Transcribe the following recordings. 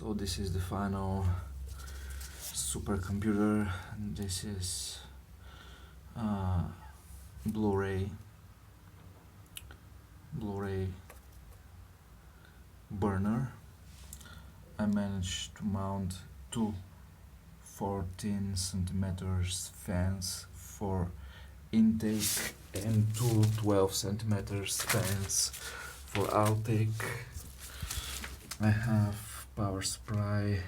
So this is the final supercomputer. This is Blu-ray burner. I managed to mount two 14 centimeters fans for intake and two 12 centimeters fans for outtake. I have power supply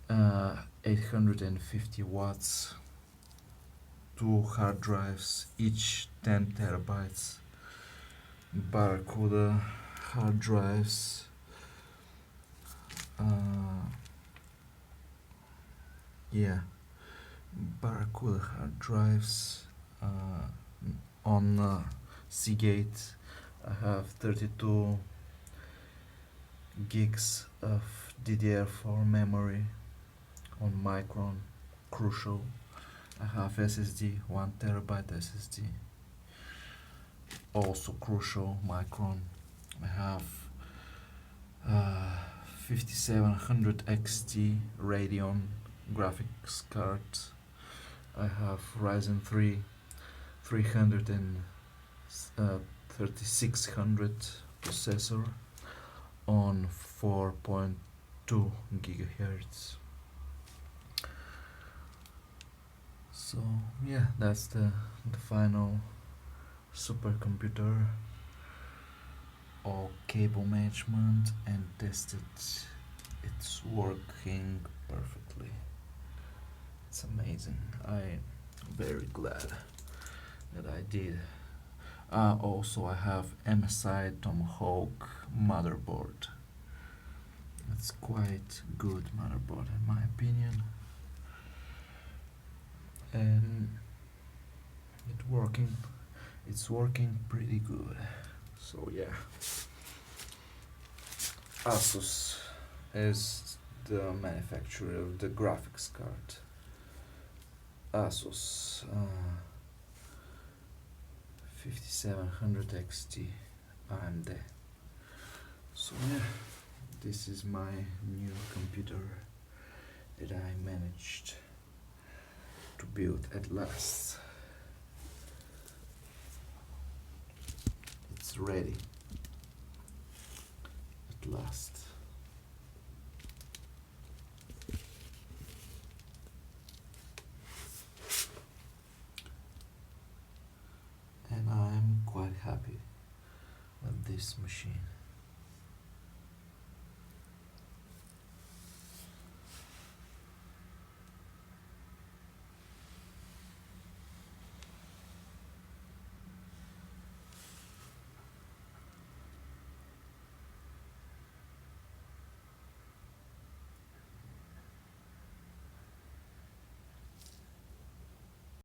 850 watts, two hard drives, each 10 terabytes, Barracuda hard drives, Barracuda hard drives. On Seagate I have 32 gigs of DDR4 memory. On Micron Crucial I have SSD, 1 terabyte SSD, also Crucial Micron. I have 5700 XT Radeon graphics card. I have Ryzen 3 3600 processor on 4.2 gigahertz. So yeah, that's the final supercomputer. All cable management and tested. It's working perfectly. It's amazing. I'm very glad that I did. Also I have MSI Tomahawk motherboard. It's quite good motherboard in my opinion, and it's working pretty good. So yeah, ASUS is the manufacturer of the graphics card. ASUS 5700 XT AMD. So yeah, this is my new computer that I managed to build at last. It's ready at last. And I'm quite happy with this machine.